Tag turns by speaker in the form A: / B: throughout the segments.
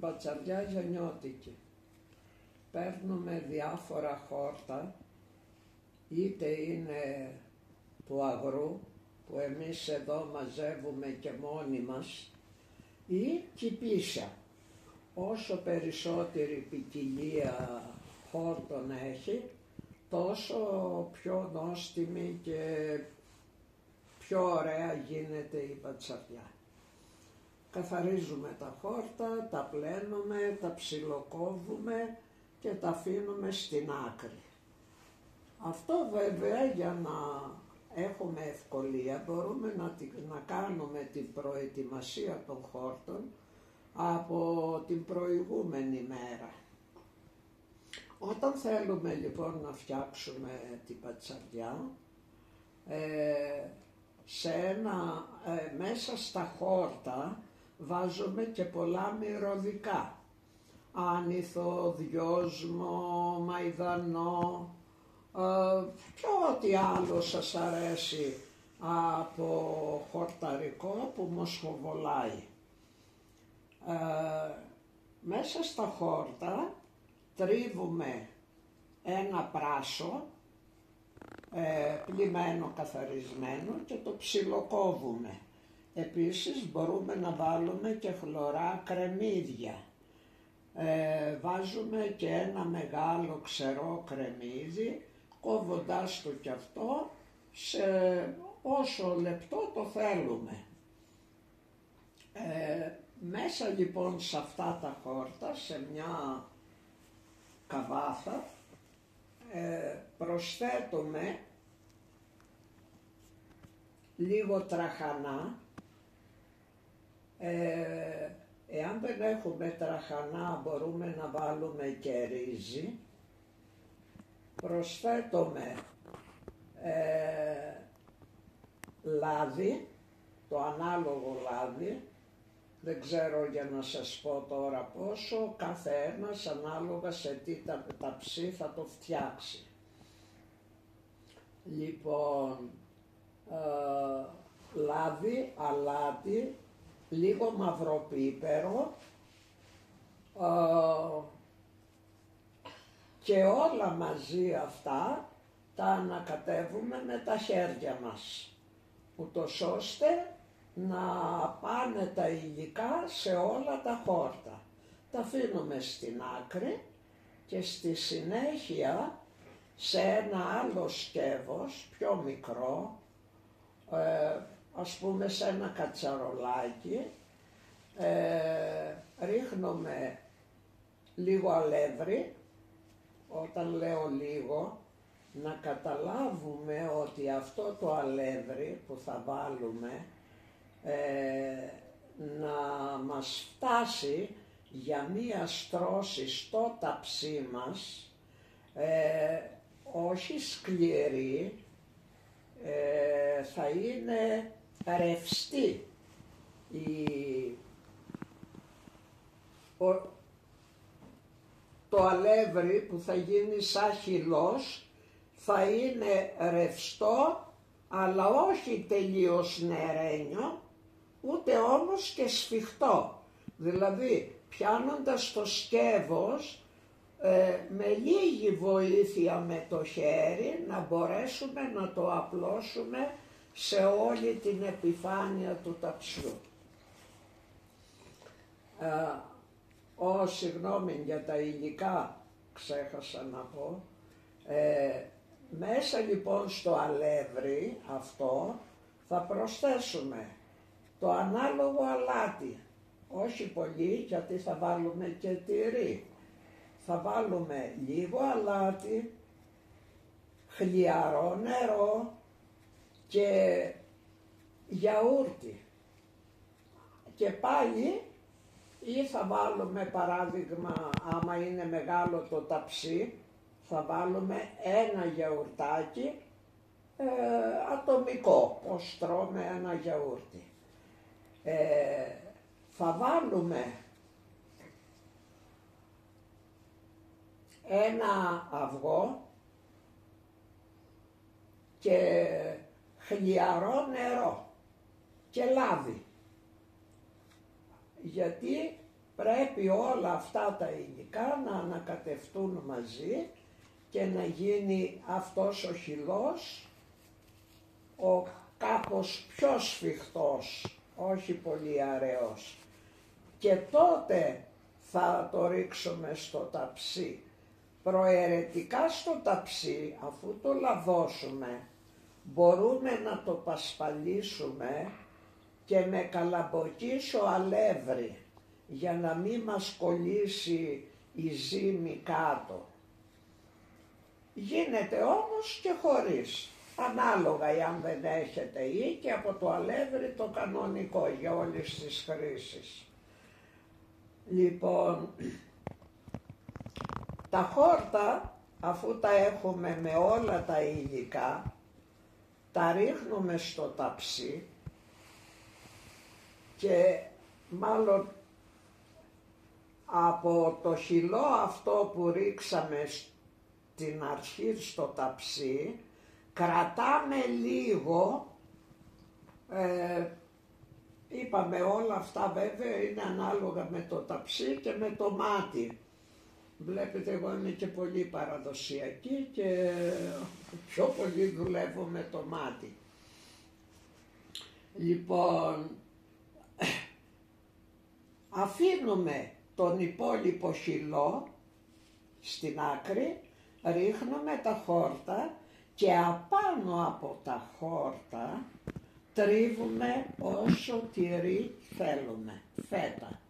A: μπατσαρδιά γεννιώτικη. Παίρνουμε διάφορα χόρτα, είτε είναι του αγρού που εμείς εδώ μαζεύουμε και μόνοι μας, ή κηπίσια. Όσο περισσότερη ποικιλία χόρτων έχει, τόσο πιο νόστιμη και πιο ωραία γίνεται η μπατσαρδιά. Καθαρίζουμε τα χόρτα, τα πλένουμε, τα ψιλοκόβουμε και τα αφήνουμε στην άκρη. Αυτό βέβαια για να έχουμε ευκολία μπορούμε να κάνουμε την προετοιμασία των χόρτων από την προηγούμενη μέρα. Όταν θέλουμε λοιπόν να φτιάξουμε την μπατσαρδιά, μέσα στα χόρτα βάζουμε και πολλά μυρωδικά. Άνηθο, δυόσμο, μαϊδανό και ό,τι άλλο σας αρέσει από χορταρικό που μοσχοβολάει. Μέσα στα χόρτα τρίβουμε ένα πράσο πλυμμένο, καθαρισμένο και το ψιλοκόβουμε. Επίσης μπορούμε να βάλουμε και χλωρά κρεμμύδια. Βάζουμε και ένα μεγάλο ξερό κρεμμύδι, κόβοντάς το κι αυτό σε όσο λεπτό το θέλουμε. Μέσα λοιπόν σε αυτά τα χόρτα, σε μια καβάθα, προσθέτουμε λίγο τραχανά. Εάν δεν έχουμε τραχανά μπορούμε να βάλουμε και ρύζι. Προσθέτουμε λάδι, το ανάλογο λάδι, δεν ξέρω για να σας πω τώρα πόσο, κάθε ένας ανάλογα σε τι ταψί θα το φτιάξει. Λοιπόν, λάδι, αλάτι, λίγο μαυροπίπερο και όλα μαζί αυτά τα ανακατεύουμε με τα χέρια μας, ούτως ώστε να πάνε τα υλικά σε όλα τα χόρτα. Τα αφήνουμε στην άκρη και στη συνέχεια σε ένα άλλο σκεύος, πιο μικρό, ας πούμε σε ένα κατσαρολάκι, ρίχνουμε λίγο αλεύρι. Όταν λέω λίγο, να καταλάβουμε ότι αυτό το αλεύρι που θα βάλουμε να μας φτάσει για μία στρώση στο ταψί μας, όχι σκληρή, θα είναι ρευστή. Το αλεύρι που θα γίνει σαν χυλός θα είναι ρευστό, αλλά όχι τελείως νερένιο, ούτε όμως και σφιχτό. Δηλαδή πιάνοντας το σκεύος με λίγη βοήθεια με το χέρι να μπορέσουμε να το απλώσουμε σε όλη την επιφάνεια του ταψιού. Συγγνώμη για τα υλικά, ξέχασα να πω. Μέσα λοιπόν στο αλεύρι αυτό θα προσθέσουμε το ανάλογο αλάτι, όχι πολύ γιατί θα βάλουμε και τυρί. Θα βάλουμε λίγο αλάτι, χλιαρό νερό και γιαούρτι. Και πάλι ή θα βάλουμε, παράδειγμα, άμα είναι μεγάλο το ταψί, θα βάλουμε ένα γιαουρτάκι ατομικό, πως τρώμε ένα γιαούρτι. Θα βάλουμε ένα αυγό και χλιαρό νερό και λάδι. Γιατί πρέπει όλα αυτά τα υλικά να ανακατευτούν μαζί και να γίνει αυτός ο χυλός ο κάπως πιο σφιχτός, όχι πολύ αραιός. Και τότε θα το ρίξουμε στο ταψί. Προαιρετικά στο ταψί, αφού το λαδώσουμε, μπορούμε να το πασπαλίσουμε και με καλαμποκίσιο αλεύρι, για να μην μας κολλήσει η ζύμη κάτω. Γίνεται όμως και χωρίς, ανάλογα αν δεν έχετε, ή και από το αλεύρι το κανονικό για όλες τις χρήσεις. Λοιπόν, τα χόρτα, αφού τα έχουμε με όλα τα υλικά, τα ρίχνουμε στο ταψί και μάλλον από το χυλό αυτό που ρίξαμε στην αρχή στο ταψί, κρατάμε λίγο, είπαμε όλα αυτά βέβαια είναι ανάλογα με το ταψί και με το μάτι. Βλέπετε, εγώ είμαι και πολύ παραδοσιακή και πιο πολύ δουλεύω με το μάτι. Λοιπόν, αφήνουμε τον υπόλοιπο χυλό στην άκρη, ρίχνουμε τα χόρτα και απάνω από τα χόρτα τρίβουμε όσο τυρί θέλουμε, φέτα.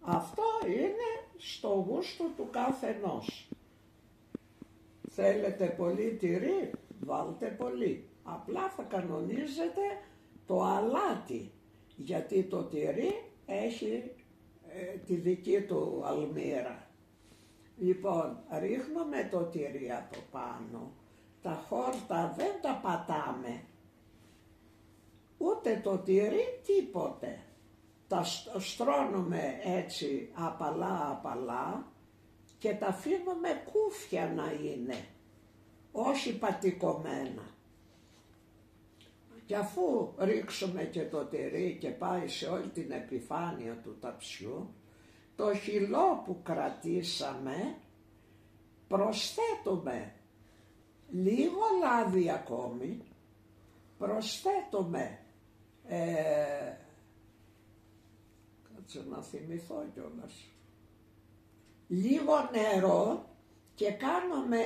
A: Αυτό είναι στο γούστο του καθενός. Θέλετε πολύ τυρί, βάλτε πολύ. Απλά θα κανονίζετε το αλάτι, γιατί το τυρί έχει τη δική του αλμύρα. Λοιπόν, ρίχνουμε το τυρί από πάνω, τα χόρτα δεν τα πατάμε, ούτε το τυρί τίποτε. Τα στρώνουμε έτσι απαλά και τα αφήνουμε κούφια να είναι, όχι πατικωμένα. Και αφού ρίξουμε και το τυρί και πάει σε όλη την επιφάνεια του ταψιού, το χυλό που κρατήσαμε προσθέτουμε λίγο λάδι ακόμη, προσθέτουμε να θυμηθώ κιόλας, λίγο νερό και κάνουμε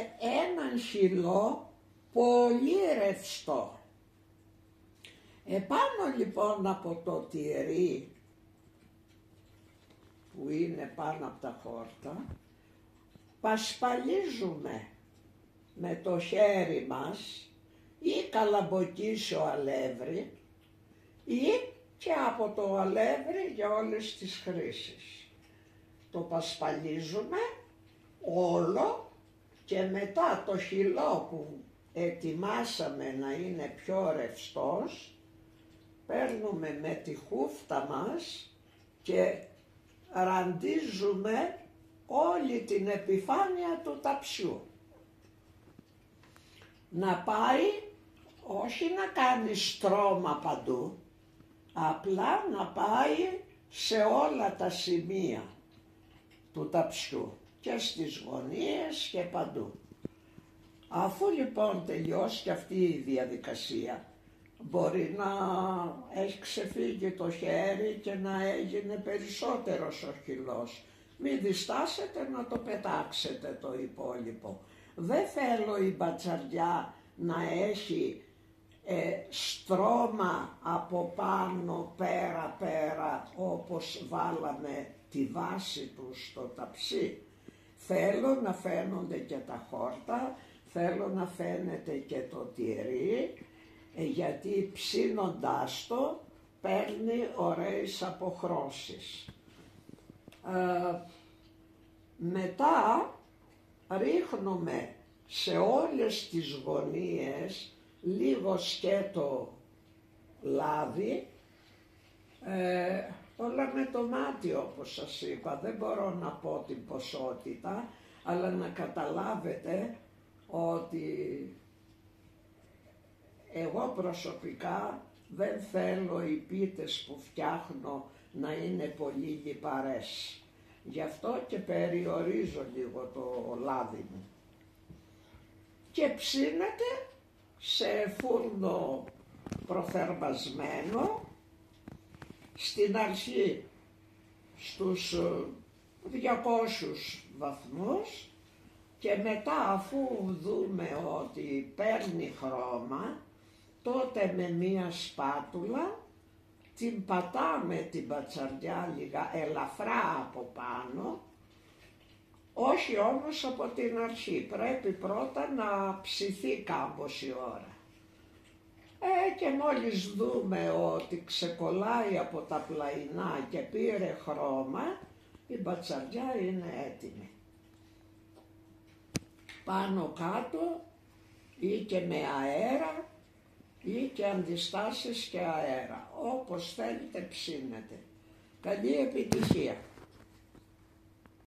A: έναν χυλό πολύ ρευστό. Επάνω λοιπόν από το τυρί που είναι πάνω από τα χόρτα, πασπαλίζουμε με το χέρι μας ή καλαμποκίσιο αλεύρι ή και από το αλεύρι για όλες τις χρήσεις. Το πασπαλίζουμε όλο και μετά το χυλό που ετοιμάσαμε να είναι πιο ρευστός, παίρνουμε με τη χούφτα μας και ραντίζουμε όλη την επιφάνεια του ταψιού. Να πάει, όχι να κάνει στρώμα παντού, απλά να πάει σε όλα τα σημεία του ταψιού και στις γωνίες και παντού. Αφού λοιπόν τελειώσει και αυτή η διαδικασία, μπορεί να έχει ξεφύγει το χέρι και να έγινε περισσότερος ο χυλός. Μην διστάσετε να το πετάξετε το υπόλοιπο. Δεν θέλω η μπατσαριά να έχει στρώμα από πάνω πέρα όπως βάλαμε τη βάση του στο ταψί. Θέλω να φαίνονται και τα χόρτα, θέλω να φαίνεται και το τυρί, γιατί ψήνοντάς το παίρνει ωραίες αποχρώσεις. Μετά ρίχνουμε σε όλες τις γωνίες λίγο σκέτο λάδι, όλα με το μάτι όπως σας είπα, δεν μπορώ να πω την ποσότητα, αλλά να καταλάβετε ότι εγώ προσωπικά δεν θέλω οι πίτες που φτιάχνω να είναι πολύ λιπαρές. Γι' αυτό και περιορίζω λίγο το λάδι μου. Και ψήνεται σε φούρνο προθερμασμένο, στην αρχή στους 200 βαθμούς και μετά, αφού δούμε ότι παίρνει χρώμα, τότε με μία σπάτουλα την πατάμε την μπατσαρδιά λίγα ελαφρά από πάνω, όχι όμως από την αρχή, πρέπει πρώτα να ψηθεί κάμποση ώρα. Και μόλις δούμε ότι ξεκολλάει από τα πλαϊνά και πήρε χρώμα, η μπατσαρδιά είναι έτοιμη. Πάνω κάτω ή και με αέρα ή και αντιστάσεις και αέρα, όπως θέλετε ψήνετε. Καλή επιτυχία.